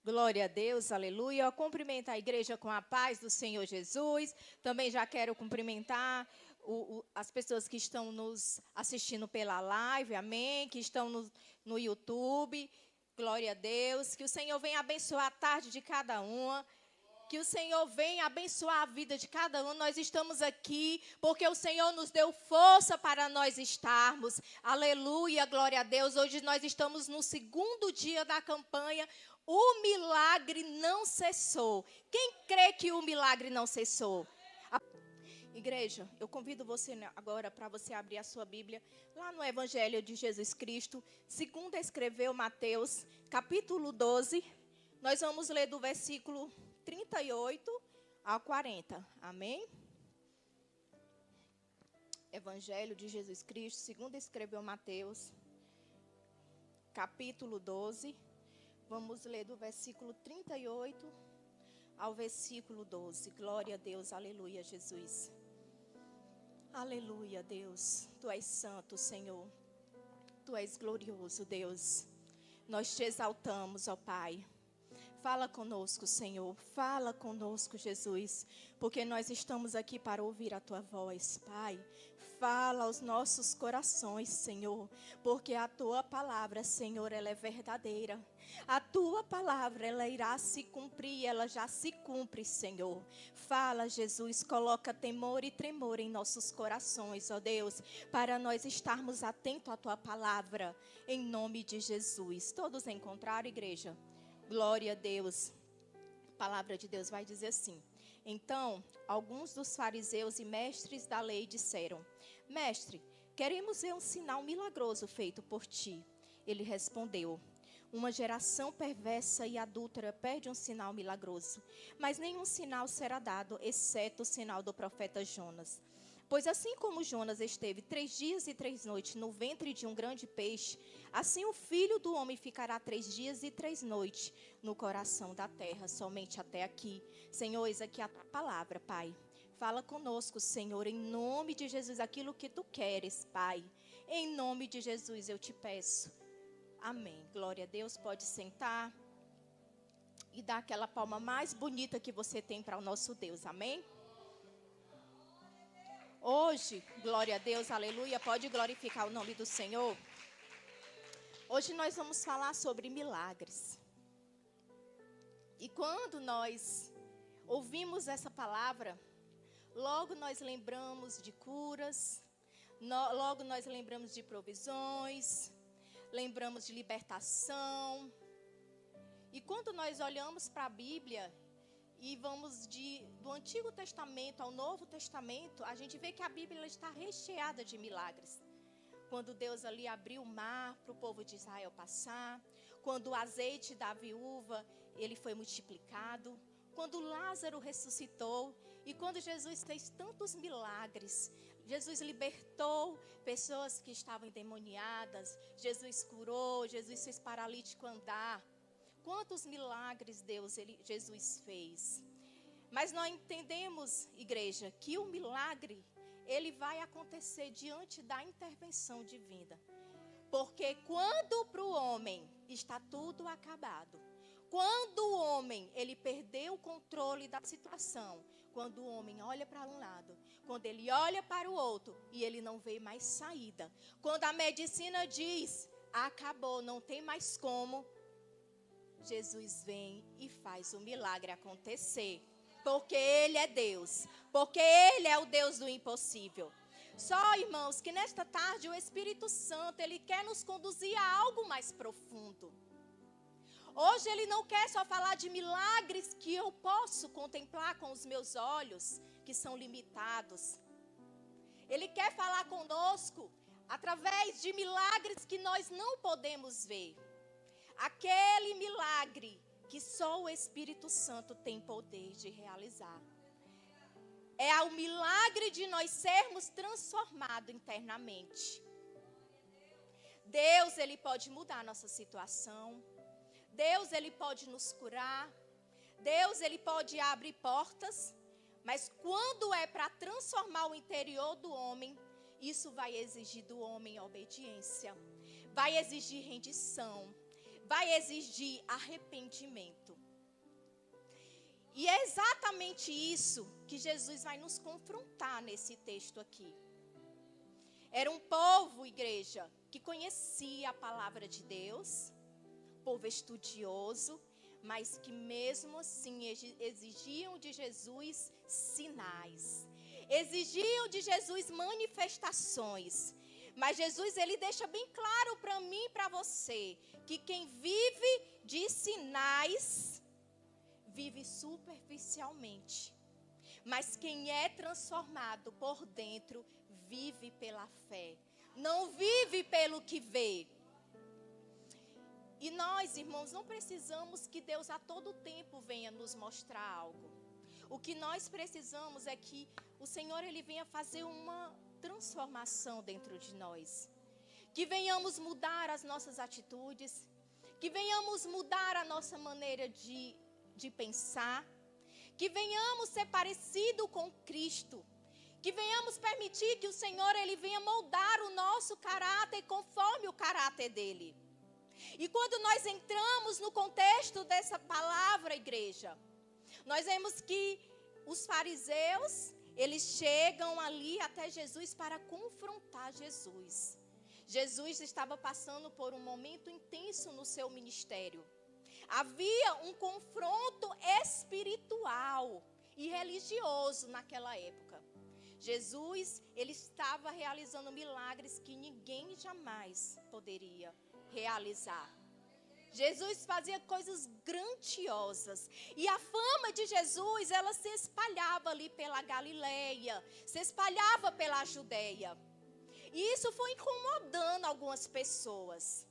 Glória a Deus, aleluia. Eu cumprimento a igreja com a paz do Senhor Jesus. Também já quero cumprimentar as pessoas que estão nos assistindo pela live, amém? Que estão no YouTube. Glória a Deus. Que o Senhor venha abençoar a tarde de cada uma. Que o Senhor venha abençoar a vida de cada um. Nós estamos aqui porque o Senhor nos deu força para nós estarmos. Aleluia, glória a Deus. Hoje nós estamos no segundo dia da campanha. O milagre não cessou. Quem crê que o milagre não cessou? Igreja, eu convido você agora para você abrir a sua Bíblia lá no Evangelho de Jesus Cristo, segundo escreveu Mateus, capítulo 12. Nós vamos ler do versículo 38 ao 40. Amém? Evangelho de Jesus Cristo, segundo escreveu Mateus, capítulo 12. Vamos ler do versículo 38 ao versículo 12. Glória a Deus, aleluia, Jesus. Aleluia, Deus. Tu és santo, Senhor. Tu és glorioso, Deus. Nós te exaltamos, ó Pai. Fala conosco, Senhor. Fala conosco, Jesus. Porque nós estamos aqui para ouvir a Tua voz, Pai. Fala aos nossos corações, Senhor. Porque a Tua palavra, Senhor, ela é verdadeira. A Tua palavra, ela irá se cumprir. Ela já se cumpre, Senhor. Fala, Jesus. Coloca temor e tremor em nossos corações, ó Deus. Para nós estarmos atentos à Tua palavra. Em nome de Jesus. Todos encontraram, igreja? Glória a Deus. A palavra de Deus vai dizer assim. Então, alguns dos fariseus e mestres da lei disseram: Mestre, queremos ver um sinal milagroso feito por ti. Ele respondeu: Uma geração perversa e adúltera pede um sinal milagroso, mas nenhum sinal será dado, exceto o sinal do profeta Jonas. Pois assim como Jonas esteve 3 dias e 3 noites no ventre de um grande peixe, assim o Filho do Homem ficará 3 dias e 3 noites no coração da terra. Somente até aqui. Senhor, eis aqui a tua palavra, Pai. Fala conosco, Senhor, em nome de Jesus, aquilo que tu queres, Pai. Em nome de Jesus eu te peço. Amém. Glória a Deus. Pode sentar e dar aquela palma mais bonita que você tem para o nosso Deus. Amém? Hoje, glória a Deus, aleluia, pode glorificar o nome do Senhor. Hoje nós vamos falar sobre milagres. E quando nós ouvimos essa palavra, logo nós lembramos de curas, logo nós lembramos de provisões, lembramos de libertação. E quando nós olhamos para a Bíblia e vamos do Antigo Testamento ao Novo Testamento, a gente vê que a Bíblia está recheada de milagres. Quando Deus ali abriu o mar para o povo de Israel passar, quando o azeite da viúva, ele foi multiplicado, quando Lázaro ressuscitou e quando Jesus fez tantos milagres. Jesus libertou pessoas que estavam endemoniadas, Jesus curou, Jesus fez paralítico andar. Quantos milagres Jesus fez. Mas nós entendemos, igreja, que o milagre, ele vai acontecer diante da intervenção divina. Porque quando para o homem está tudo acabado, quando o homem, ele perdeu o controle da situação, quando o homem olha para um lado, quando ele olha para o outro e ele não vê mais saída, quando a medicina diz, acabou, não tem mais como, Jesus vem e faz o milagre acontecer. Porque Ele é Deus. Porque Ele é o Deus do impossível. Só, irmãos, que nesta tarde o Espírito Santo, Ele quer nos conduzir a algo mais profundo. Hoje Ele não quer só falar de milagres que eu posso contemplar com os meus olhos, que são limitados. Ele quer falar conosco através de milagres que nós não podemos ver. Aquele milagre que só o Espírito Santo tem poder de realizar. É o milagre de nós sermos transformados internamente. Deus, Ele pode mudar a nossa situação. Deus, Ele pode nos curar. Deus, Ele pode abrir portas. Mas quando é para transformar o interior do homem, isso vai exigir do homem obediência. Vai exigir rendição. vai exigir arrependimento. E é exatamente isso que Jesus vai nos confrontar nesse texto aqui. Era um povo, igreja, que conhecia a palavra de Deus, povo estudioso, mas que mesmo assim exigiam de Jesus sinais, exigiam de Jesus manifestações. Mas Jesus, ele deixa bem claro para mim e para você, que quem vive de sinais, vive superficialmente. Mas quem é transformado por dentro, vive pela fé. Não vive pelo que vê. E nós, irmãos, não precisamos que Deus a todo tempo venha nos mostrar algo. O que nós precisamos é que o Senhor, ele venha fazer uma transformação dentro de nós. Que venhamos mudar as nossas atitudes. Que venhamos mudar a nossa maneira de pensar. Que venhamos ser parecido com Cristo. Que venhamos permitir que o Senhor, ele venha moldar o nosso caráter conforme o caráter dele. E quando nós entramos no contexto dessa palavra, igreja, nós vemos que os fariseus, eles chegam ali até Jesus para confrontar Jesus. Jesus estava passando por um momento intenso no seu ministério. Havia um confronto espiritual e religioso naquela época. Jesus, ele estava realizando milagres que ninguém jamais poderia realizar. Jesus fazia coisas grandiosas. E a fama de Jesus, ela se espalhava ali pela Galileia, se espalhava pela Judeia. E isso foi incomodando algumas pessoas.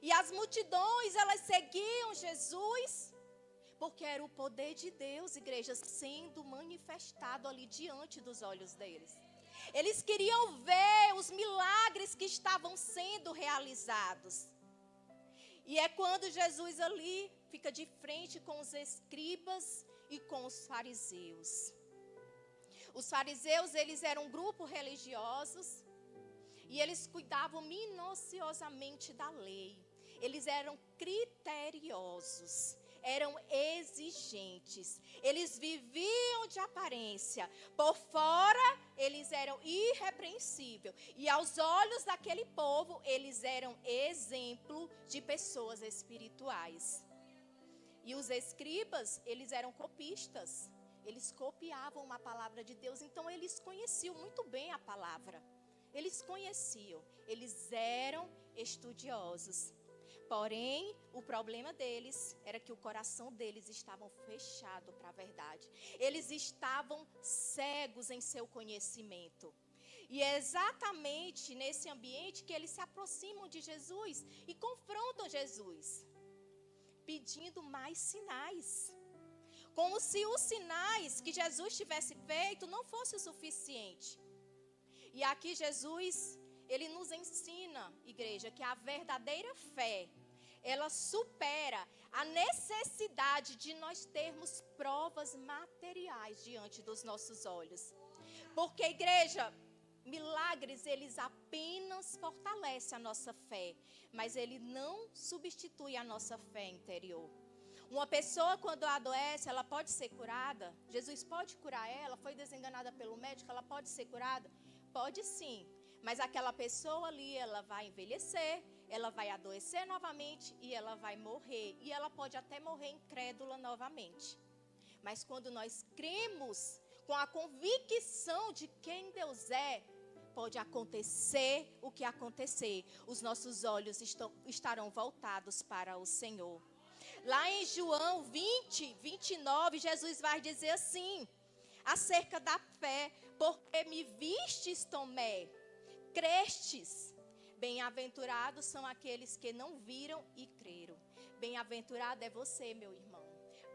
E as multidões, elas seguiam Jesus, porque era o poder de Deus, igreja, sendo manifestado ali diante dos olhos deles. Eles queriam ver os milagres que estavam sendo realizados. E é quando Jesus ali fica de frente com os escribas e com os fariseus. Os fariseus, eles eram um grupo religiosos e eles cuidavam minuciosamente da lei. Eles eram criteriosos. Eram exigentes, eles viviam de aparência, por fora eles eram irrepreensíveis, e aos olhos daquele povo eles eram exemplo de pessoas espirituais. E os escribas, eles eram copistas, eles copiavam a palavra de Deus, então eles conheciam muito bem a palavra, eles conheciam, eles eram estudiosos. Porém, o problema deles era que o coração deles estava fechado para a verdade. Eles estavam cegos em seu conhecimento. E é exatamente nesse ambiente que eles se aproximam de Jesus e confrontam Jesus, pedindo mais sinais. Como se os sinais que Jesus tivesse feito não fosse o suficiente. E aqui Jesus, ele nos ensina, igreja, que a verdadeira fé, ela supera a necessidade de nós termos provas materiais diante dos nossos olhos. Porque, igreja, milagres, eles apenas fortalecem a nossa fé, mas ele não substitui a nossa fé interior. Uma pessoa, quando adoece, ela pode ser curada? Jesus pode curar ela? Foi desenganada pelo médico, ela pode ser curada? Pode sim. Mas aquela pessoa ali, ela vai envelhecer, ela vai adoecer novamente e ela vai morrer. E ela pode até morrer incrédula novamente. Mas quando nós cremos com a convicção de quem Deus é, pode acontecer o que acontecer. Os nossos olhos estarão voltados para o Senhor. Lá em João 20, 29, Jesus vai dizer assim, acerca da fé: porque me vistes, Tomé, crestes. Bem-aventurados são aqueles que não viram e creram. Bem-aventurado é você, meu irmão.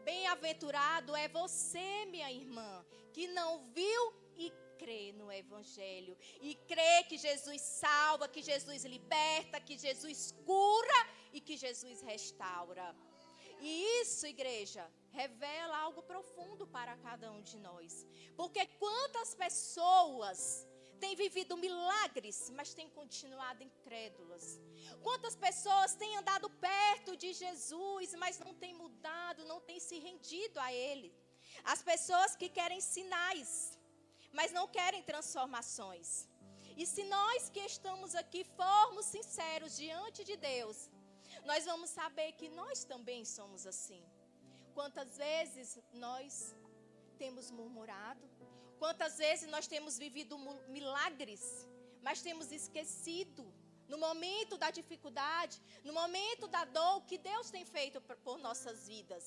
Bem-aventurado é você, minha irmã, que não viu e crê no Evangelho. E crê que Jesus salva, que Jesus liberta, que Jesus cura e que Jesus restaura. E isso, igreja, revela algo profundo para cada um de nós. Porque quantas pessoas têm vivido milagres, mas têm continuado incrédulas? Quantas pessoas têm andado perto de Jesus, mas não têm mudado, não têm se rendido a Ele. As pessoas que querem sinais, mas não querem transformações. E se nós que estamos aqui formos sinceros diante de Deus, nós vamos saber que nós também somos assim. Quantas vezes nós temos murmurado, quantas vezes nós temos vivido milagres, mas temos esquecido, no momento da dificuldade, no momento da dor, o que Deus tem feito por nossas vidas.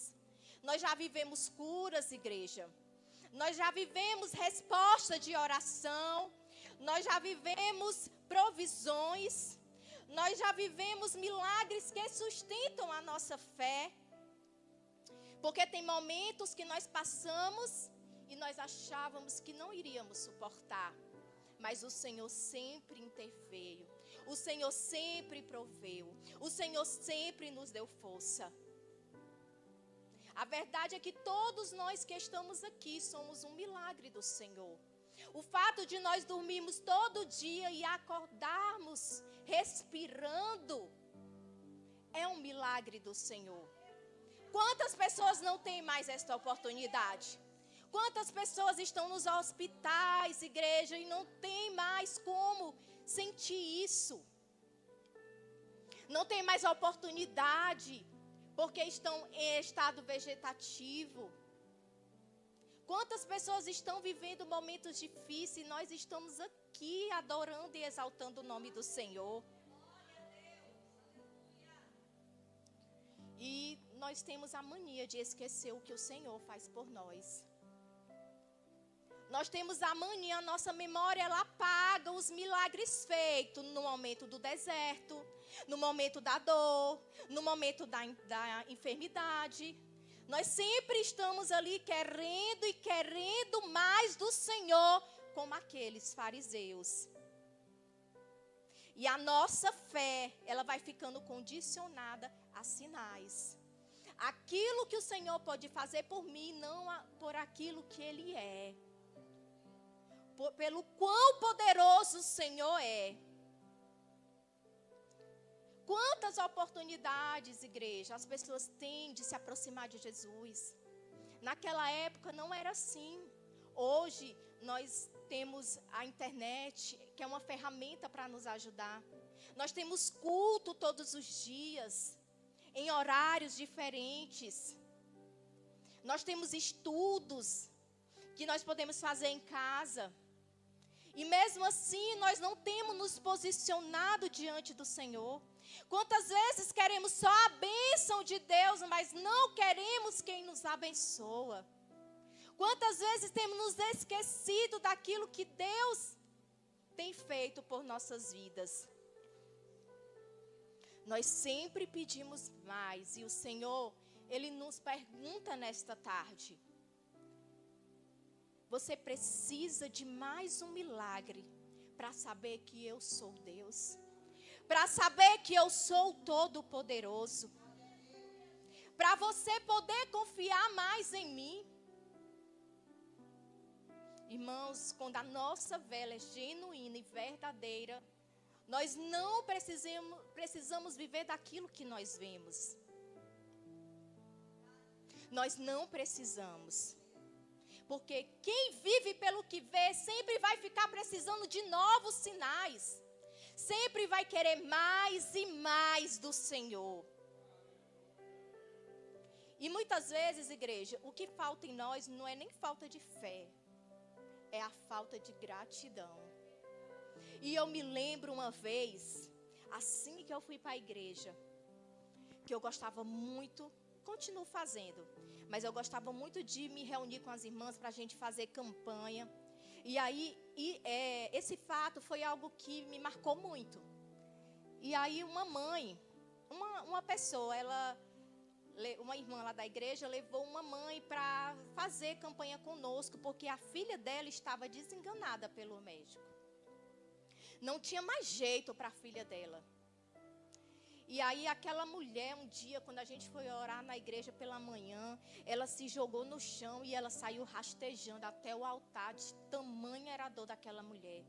Nós já vivemos curas, igreja. Nós já vivemos resposta de oração. Nós já vivemos provisões. Nós já vivemos milagres que sustentam a nossa fé. Porque tem momentos que nós passamos e nós achávamos que não iríamos suportar. Mas o Senhor sempre interveio. O Senhor sempre proveu. O Senhor sempre nos deu força. A verdade é que todos nós que estamos aqui somos um milagre do Senhor. O fato de nós dormirmos todo dia e acordarmos respirando é um milagre do Senhor. Quantas pessoas não têm mais esta oportunidade? Quantas pessoas estão nos hospitais, igreja, e não tem mais como sentir isso? Não tem mais oportunidade, porque estão em estado vegetativo. Quantas pessoas estão vivendo momentos difíceis e nós estamos aqui adorando e exaltando o nome do Senhor. E nós temos a mania de esquecer o que o Senhor faz por nós. Nós temos a mania, a nossa memória, ela apaga os milagres feitos no momento do deserto, no momento da dor, no momento da enfermidade. Nós sempre estamos ali querendo mais do Senhor, como aqueles fariseus. E a nossa fé, ela vai ficando condicionada a sinais. Aquilo que o Senhor pode fazer por mim, não por aquilo que Ele é. Pelo quão poderoso o Senhor é. Quantas oportunidades, igreja, as pessoas têm de se aproximar de Jesus. Naquela época não era assim. Hoje nós temos a internet, que é uma ferramenta para nos ajudar. Nós temos culto todos os dias, em horários diferentes. Nós temos estudos que nós podemos fazer em casa. E mesmo assim, nós não temos nos posicionado diante do Senhor. Quantas vezes queremos só a bênção de Deus, mas não queremos quem nos abençoa. Quantas vezes temos nos esquecido daquilo que Deus tem feito por nossas vidas. Nós sempre pedimos mais, e o Senhor, Ele nos pergunta nesta tarde: você precisa de mais um milagre para saber que eu sou Deus? Para saber que eu sou o Todo-Poderoso? Para você poder confiar mais em mim? Irmãos, quando a nossa fé é genuína e verdadeira, nós não precisamos viver daquilo que nós vemos. Nós não precisamos. Porque quem vive pelo que vê sempre vai ficar precisando de novos sinais. Sempre vai querer mais e mais do Senhor. E muitas vezes, igreja, o que falta em nós não é nem falta de fé. É a falta de gratidão. E eu me lembro uma vez, assim que eu fui para a igreja, que eu gostava muito, continuo fazendo, mas eu gostava muito de me reunir com as irmãs para a gente fazer campanha. E aí, esse fato foi algo que me marcou muito. E aí uma mãe, uma pessoa, uma irmã lá da igreja levou uma mãe para fazer campanha conosco, porque a filha dela estava desenganada pelo médico. Não tinha mais jeito para a filha dela. E aí aquela mulher, um dia, quando a gente foi orar na igreja pela manhã, ela se jogou no chão e ela saiu rastejando até o altar, de tamanha era a dor daquela mulher.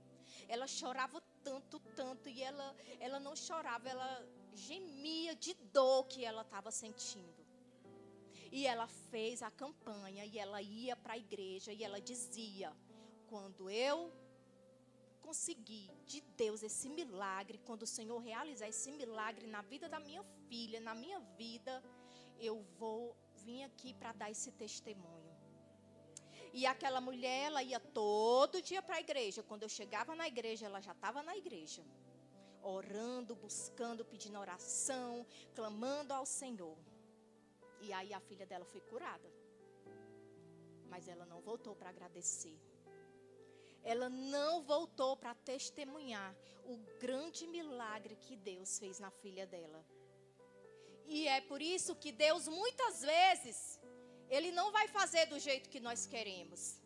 Ela chorava tanto, e ela não chorava, ela gemia de dor que ela estava sentindo. E ela fez a campanha e ela ia para a igreja e ela dizia: quando eu conseguir de Deus esse milagre, quando o Senhor realizar esse milagre na vida da minha filha, na minha vida, eu vou vir aqui para dar esse testemunho. E aquela mulher, ela ia todo dia para a igreja. Quando eu chegava na igreja, ela já estava na igreja, orando, buscando, pedindo oração, clamando ao Senhor. E aí a filha dela foi curada. Mas ela não voltou para agradecer. Ela não voltou para testemunhar o grande milagre que Deus fez na filha dela. E é por isso que Deus, muitas vezes, Ele não vai fazer do jeito que nós queremos.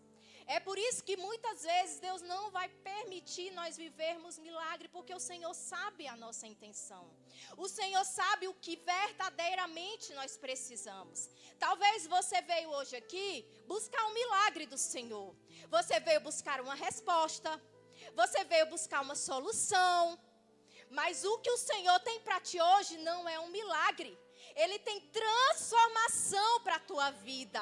É por isso que muitas vezes Deus não vai permitir nós vivermos milagre, porque o Senhor sabe a nossa intenção. O Senhor sabe o que verdadeiramente nós precisamos. Talvez você veio hoje aqui buscar um milagre do Senhor. Você veio buscar uma resposta. Você veio buscar uma solução. Mas o que o Senhor tem para ti hoje não é um milagre. Ele tem transformação para a tua vida.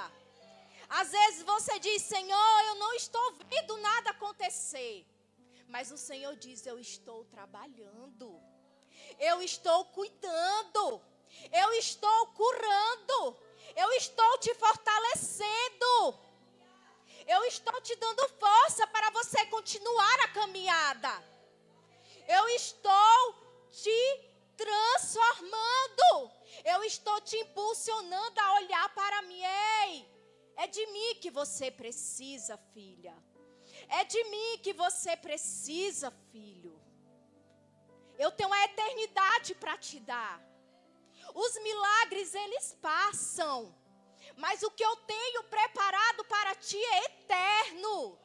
Às vezes você diz: Senhor, eu não estou vendo nada acontecer. Mas o Senhor diz: eu estou trabalhando. Eu estou cuidando. Eu estou curando. Eu estou te fortalecendo. Eu estou te dando força para você continuar a caminhada. Eu estou te transformando. Eu estou te impulsionando a olhar para mim. Ei, é de mim que você precisa, filha. É de mim que você precisa, filho. Eu tenho a eternidade para te dar. Os milagres, eles passam. Mas o que eu tenho preparado para ti é eterno.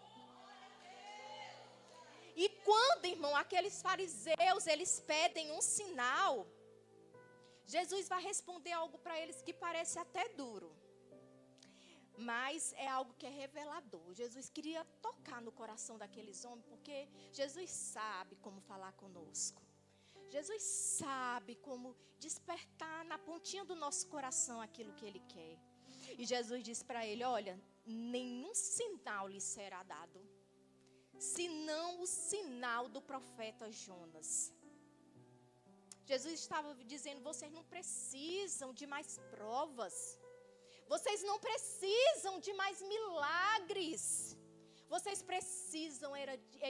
E quando, irmão, aqueles fariseus, eles pedem um sinal, Jesus vai responder algo para eles que parece até duro. Mas é algo que é revelador. Jesus queria tocar no coração daqueles homens, porque Jesus sabe como falar conosco. Jesus sabe como despertar na pontinha do nosso coração aquilo que Ele quer. E Jesus disse para ele: olha, nenhum sinal lhe será dado, senão o sinal do profeta Jonas. Jesus estava dizendo: vocês não precisam de mais provas. Vocês não precisam de mais milagres. Vocês precisam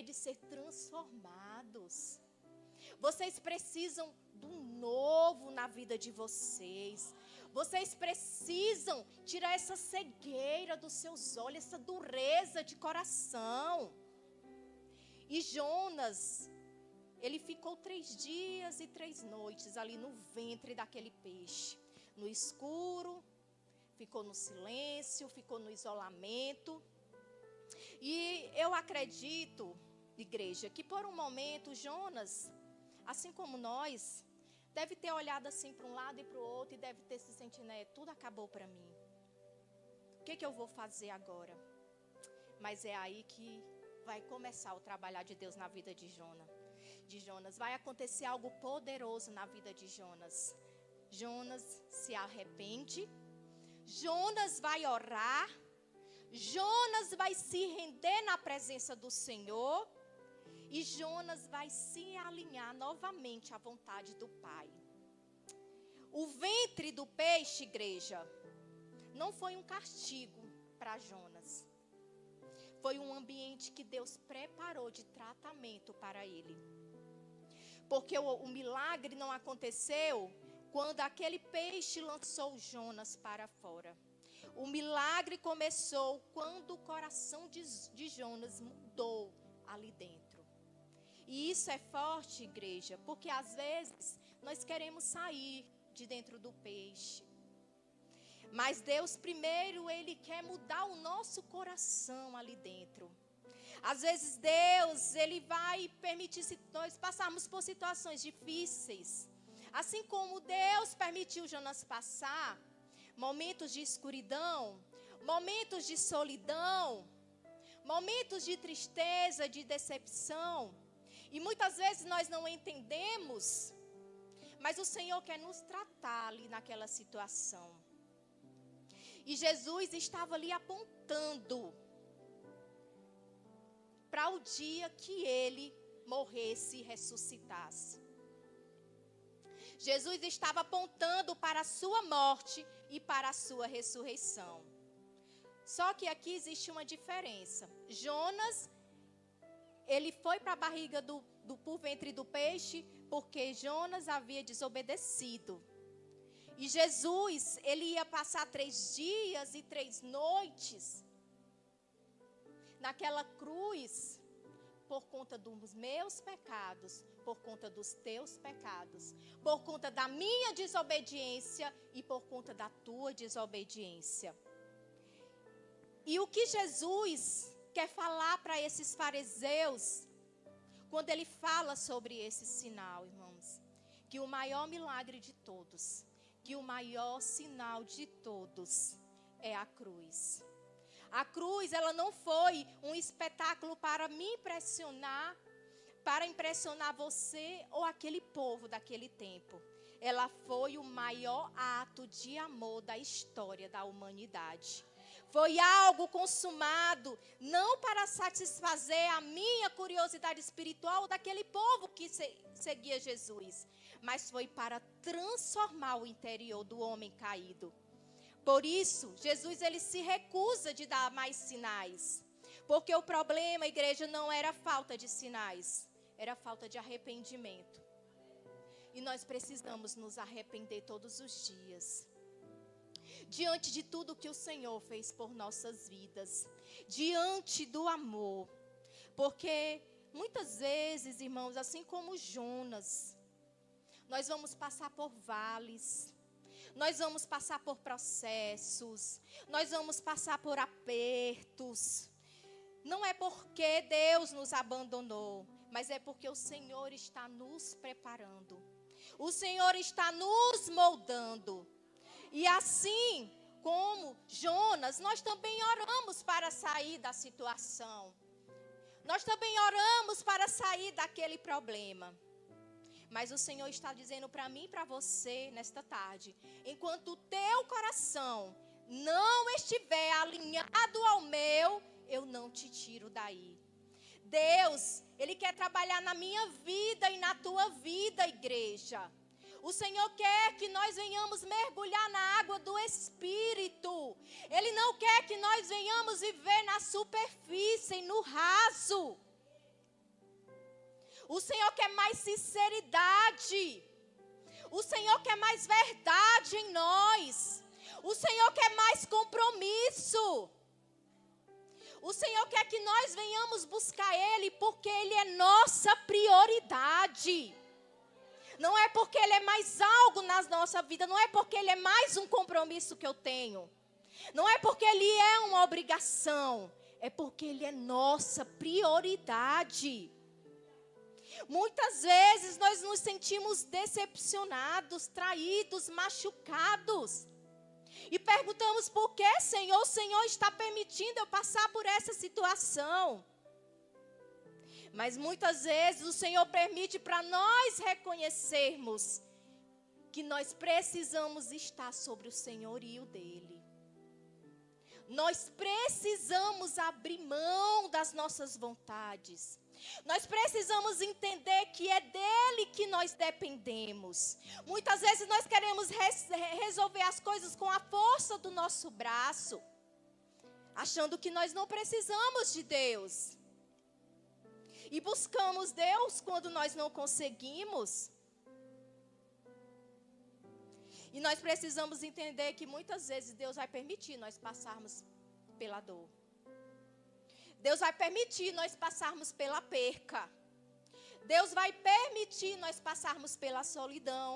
de ser transformados. Vocês precisam do novo na vida de vocês. Vocês precisam tirar essa cegueira dos seus olhos, essa dureza de coração. E Jonas, ele ficou 3 dias e 3 noites ali no ventre daquele peixe. No escuro, ficou no silêncio, ficou no isolamento. E eu acredito, igreja, que por um momento Jonas, assim como nós, deve ter olhado assim para um lado e para o outro e deve ter se sentido: tudo acabou para mim. O que eu vou fazer agora? Mas é aí que vai começar o trabalhar de Deus na vida de Jonas. Vai acontecer algo poderoso na vida de Jonas. Jonas se arrepende. Jonas vai orar. Jonas vai se render na presença do Senhor. E Jonas vai se alinhar novamente à vontade do Pai. O ventre do peixe, igreja, não foi um castigo para Jonas. Foi um ambiente que Deus preparou de tratamento para ele. Porque o milagre não aconteceu quando aquele peixe lançou Jonas para fora. O milagre começou quando o coração de Jonas mudou ali dentro. E isso é forte, igreja, porque às vezes nós queremos sair de dentro do peixe. Mas Deus primeiro, Ele quer mudar o nosso coração ali dentro. Às vezes Deus, Ele vai permitir nós passarmos por situações difíceis. Assim como Deus permitiu Jonas passar momentos de escuridão, momentos de solidão, momentos de tristeza, de decepção. E muitas vezes nós não entendemos, Mas o Senhor quer nos tratar ali naquela situação. E Jesus estava ali apontando para o dia que ele morresse e ressuscitasse. Jesus estava apontando para a sua morte e para a sua ressurreição. Só que aqui existe uma diferença. Jonas, ele foi para a barriga por ventre do peixe, porque Jonas havia desobedecido. E Jesus, ele ia passar 3 dias e 3 noites naquela cruz, por conta dos meus pecados, por conta dos teus pecados, por conta da minha desobediência e por conta da tua desobediência. E o que Jesus quer falar para esses fariseus, quando ele fala sobre esse sinal, irmãos, que o maior milagre de todos, que o maior sinal de todos é a cruz. A cruz, ela não foi um espetáculo para me impressionar, para impressionar você ou aquele povo daquele tempo. Ela foi o maior ato de amor da história da humanidade. Foi algo consumado, não para satisfazer a minha curiosidade espiritual daquele povo que seguia Jesus, mas foi para transformar o interior do homem caído. Por isso, Jesus ele se recusa de dar mais sinais. Porque o problema, igreja, não era falta de sinais, era falta de arrependimento. E nós precisamos nos arrepender todos os dias. Diante de tudo que o Senhor fez por nossas vidas. Diante do amor. Porque muitas vezes, irmãos, assim como Jonas, nós vamos passar por vales. Nós vamos passar por processos, nós vamos passar por apertos. Não é porque Deus nos abandonou, mas é porque o Senhor está nos preparando. O Senhor está nos moldando. E assim como Jonas, nós também oramos para sair da situação. Nós também oramos para sair daquele problema. Mas o Senhor está dizendo para mim e para você nesta tarde, enquanto o teu coração não estiver alinhado ao meu, eu não te tiro daí. Deus, Ele quer trabalhar na minha vida e na tua vida, igreja. O Senhor quer que nós venhamos mergulhar na água do Espírito. Ele não quer que nós venhamos viver na superfície, no raso. O Senhor quer mais sinceridade. O Senhor quer mais verdade em nós. O Senhor quer mais compromisso. O Senhor quer que nós venhamos buscar Ele porque Ele é nossa prioridade. Não é porque Ele é mais algo na nossa vida. Não é porque Ele é mais um compromisso que eu tenho. Não é porque Ele é uma obrigação. É porque Ele é nossa prioridade. Muitas vezes nós nos sentimos decepcionados, traídos, machucados. E perguntamos por que, Senhor? O Senhor está permitindo eu passar por essa situação. Mas muitas vezes o Senhor permite para nós reconhecermos que nós precisamos estar sobre o senhorio dEle. Nós precisamos abrir mão das nossas vontades. Nós precisamos entender que é dele que nós dependemos. Muitas vezes nós queremos resolver as coisas com a força do nosso braço, achando que nós não precisamos de Deus. E buscamos Deus quando nós não conseguimos. E nós precisamos entender que muitas vezes Deus vai permitir nós passarmos pela dor. Deus vai permitir nós passarmos pela perca. Deus vai permitir nós passarmos pela solidão.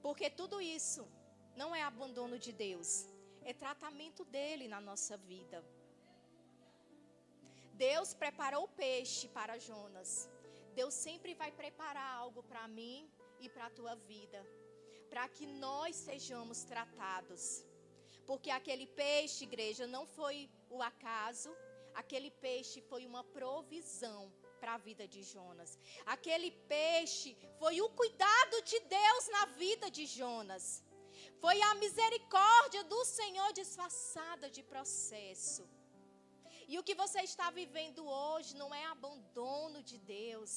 Porque tudo isso não é abandono de Deus. É tratamento dele na nossa vida. Deus preparou o peixe para Jonas. Deus sempre vai preparar algo para mim e para a tua vida. Para que nós sejamos tratados. Porque aquele peixe, igreja, não foi o acaso. Aquele peixe foi uma provisão para a vida de Jonas. Aquele peixe foi o cuidado de Deus na vida de Jonas. Foi a misericórdia do Senhor disfarçada de processo. E o que você está vivendo hoje não é abandono de Deus,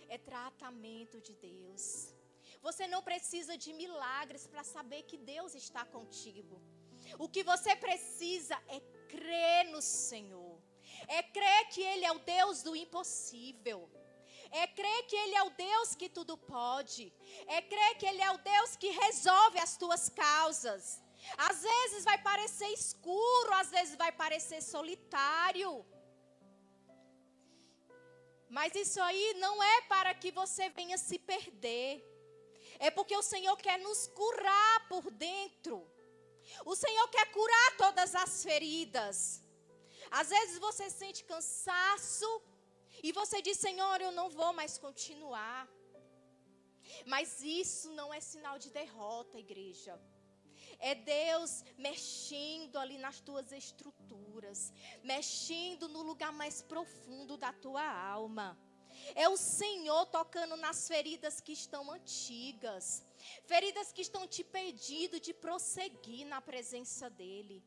é tratamento de Deus. Você não precisa de milagres para saber que Deus está contigo. O que você precisa é crer no Senhor. É crer que Ele é o Deus do impossível. É crer que Ele é o Deus que tudo pode. É crer que Ele é o Deus que resolve as tuas causas. Às vezes vai parecer escuro, às vezes vai parecer solitário. Mas isso aí não é para que você venha se perder. É porque o Senhor quer nos curar por dentro. O Senhor quer curar todas as feridas. Às vezes você sente cansaço e você diz: Senhor, eu não vou mais continuar. Mas isso não é sinal de derrota, igreja. É Deus mexendo ali nas tuas estruturas, mexendo no lugar mais profundo da tua alma. É o Senhor tocando nas feridas que estão antigas, feridas que estão te impedindo de prosseguir na presença dEle,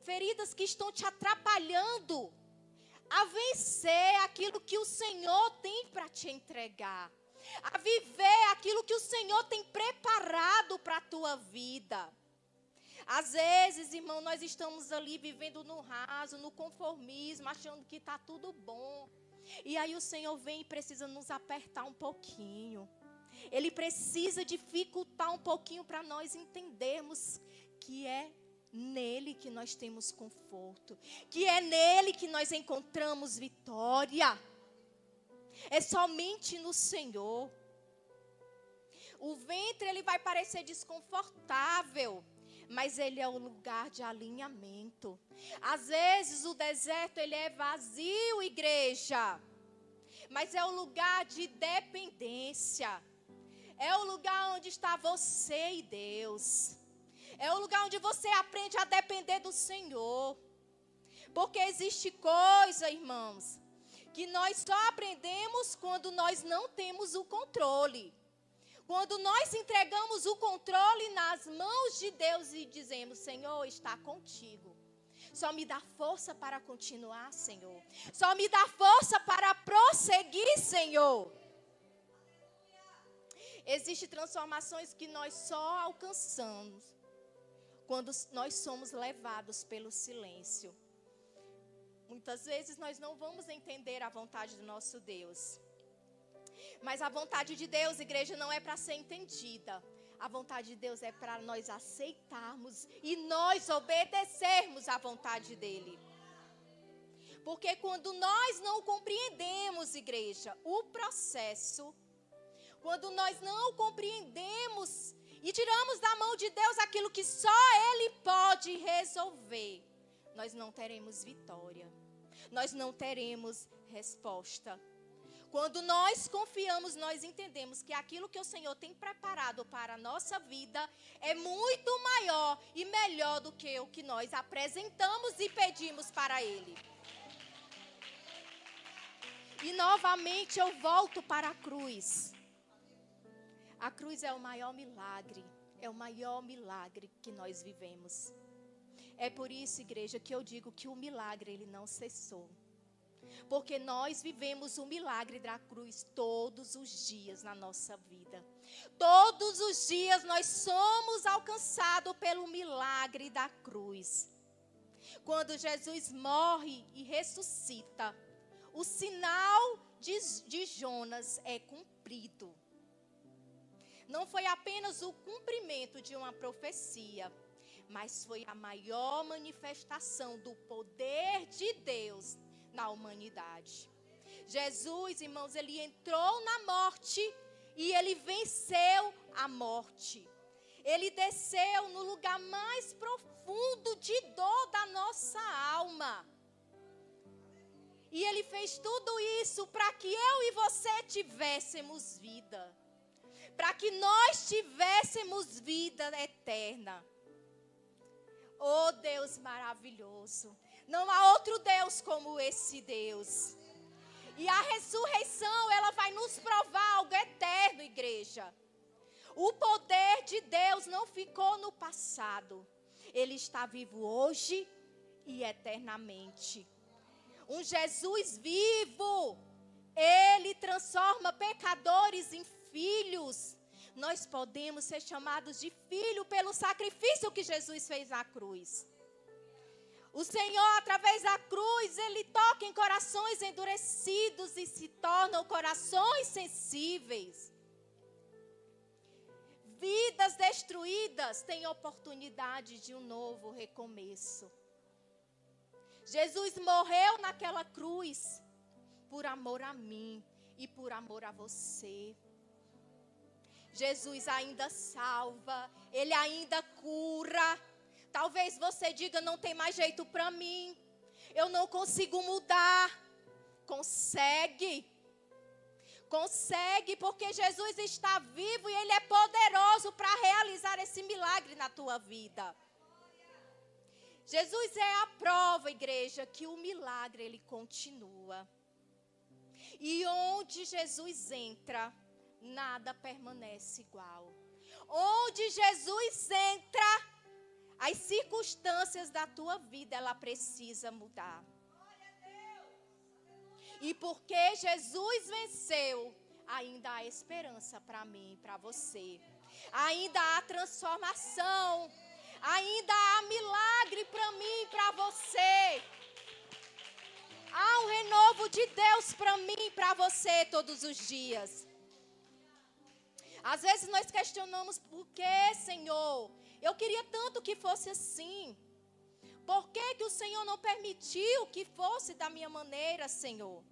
feridas que estão te atrapalhando a vencer aquilo que o Senhor tem para te entregar, a viver aquilo que o Senhor tem preparado para a tua vida. Às vezes, irmão, nós estamos ali vivendo no raso, no conformismo, achando que está tudo bom. E aí o Senhor vem e precisa nos apertar um pouquinho. Ele precisa dificultar um pouquinho para nós entendermos que é nele que nós temos conforto, que é nele que nós encontramos vitória. É somente no Senhor. O ventre, ele vai parecer desconfortável, mas ele é o lugar de alinhamento. Às vezes o deserto, ele é vazio, igreja, mas é o lugar de dependência. É o lugar onde está você e Deus. É o lugar onde você aprende a depender do Senhor. Porque existe coisa, irmãos, que nós só aprendemos quando nós não temos o controle. Quando nós entregamos o controle nas mãos de Deus e dizemos: Senhor, está contigo. Só me dá força para continuar, Senhor. Só me dá força para prosseguir, Senhor. Existem transformações que nós só alcançamos quando nós somos levados pelo silêncio. Muitas vezes nós não vamos entender a vontade do nosso Deus. Mas a vontade de Deus, igreja, não é para ser entendida. A vontade de Deus é para nós aceitarmos e nós obedecermos à vontade dEle. Porque quando nós não compreendemos, igreja, o processo, quando nós não compreendemos e tiramos da mão de Deus aquilo que só Ele pode resolver, nós não teremos vitória. Nós não teremos resposta. Quando nós confiamos, nós entendemos que aquilo que o Senhor tem preparado para a nossa vida é muito maior e melhor do que o que nós apresentamos e pedimos para Ele. E novamente eu volto para a cruz. A cruz é o maior milagre, é o maior milagre que nós vivemos. É por isso, igreja, que eu digo que o milagre, ele não cessou. Porque nós vivemos o milagre da cruz todos os dias na nossa vida. Todos os dias nós somos alcançados pelo milagre da cruz. Quando Jesus morre e ressuscita, o sinal de Jonas é cumprido. Não foi apenas o cumprimento de uma profecia, mas foi a maior manifestação do poder de Deus na humanidade. Jesus, irmãos, ele entrou na morte e ele venceu a morte. Ele desceu no lugar mais profundo de dor da nossa alma. E ele fez tudo isso para que eu e você tivéssemos vida. Para que nós tivéssemos vida eterna. Oh, Deus maravilhoso. Não há outro Deus como esse Deus. E a ressurreição, ela vai nos provar algo eterno, igreja. O poder de Deus não ficou no passado. Ele está vivo hoje e eternamente. Um Jesus vivo. Ele transforma pecadores em filhos. Nós podemos ser chamados de filho pelo sacrifício que Jesus fez na cruz. O Senhor, através da cruz, Ele toca em corações endurecidos e se tornam corações sensíveis. Vidas destruídas têm oportunidade de um novo recomeço. Jesus morreu naquela cruz por amor a mim e por amor a você. Jesus ainda salva, Ele ainda cura. Talvez você diga, não tem mais jeito para mim, eu não consigo mudar. Consegue, porque Jesus está vivo e Ele é poderoso para realizar esse milagre na tua vida. Jesus é a prova, igreja, que o milagre ele continua. E onde Jesus entra, nada permanece igual. Onde Jesus entra, as circunstâncias da tua vida, ela precisa mudar. E porque Jesus venceu, ainda há esperança para mim e para você. Ainda há transformação. Ainda há milagre para mim e para você. Há um renovo de Deus para mim e para você todos os dias. Às vezes nós questionamos, por que, Senhor? Eu queria tanto que fosse assim. Por que que o Senhor não permitiu que fosse da minha maneira, Senhor?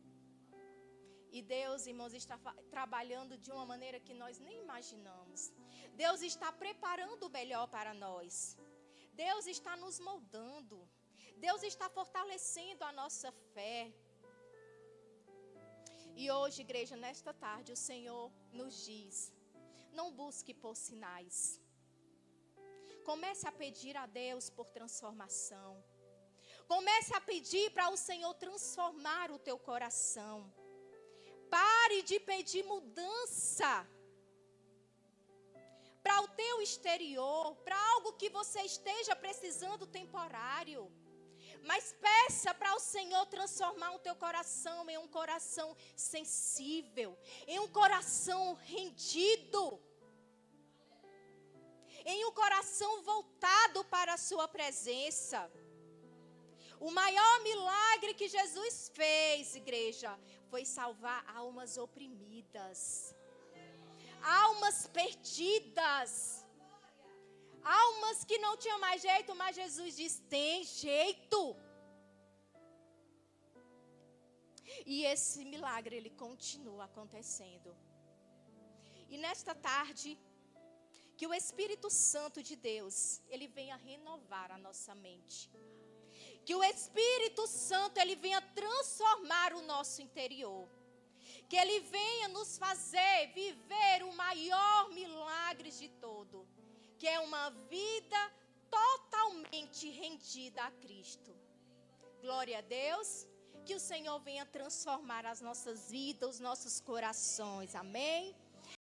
E Deus, irmãos, está trabalhando de uma maneira que nós nem imaginamos. Deus está preparando o melhor para nós. Deus está nos moldando. Deus está fortalecendo a nossa fé. E hoje, igreja, nesta tarde, o Senhor nos diz, não busque por sinais. Comece a pedir a Deus por transformação. Comece a pedir para o Senhor transformar o teu coração. Pare de pedir mudança para o teu exterior, para algo que você esteja precisando temporário. Mas peça para o Senhor transformar o teu coração em um coração sensível, em um coração rendido, em um coração voltado para a sua presença. O maior milagre que Jesus fez, igreja, foi salvar almas oprimidas, almas perdidas, almas que não tinham mais jeito, mas Jesus diz, tem jeito. E esse milagre, ele continua acontecendo. E nesta tarde, que o Espírito Santo de Deus, ele venha renovar a nossa mente. Que o Espírito Santo, ele venha transformar o nosso interior. Que ele venha nos fazer viver o maior milagre de todo. Que é uma vida totalmente rendida a Cristo. Glória a Deus. Que o Senhor venha transformar as nossas vidas, os nossos corações. Amém?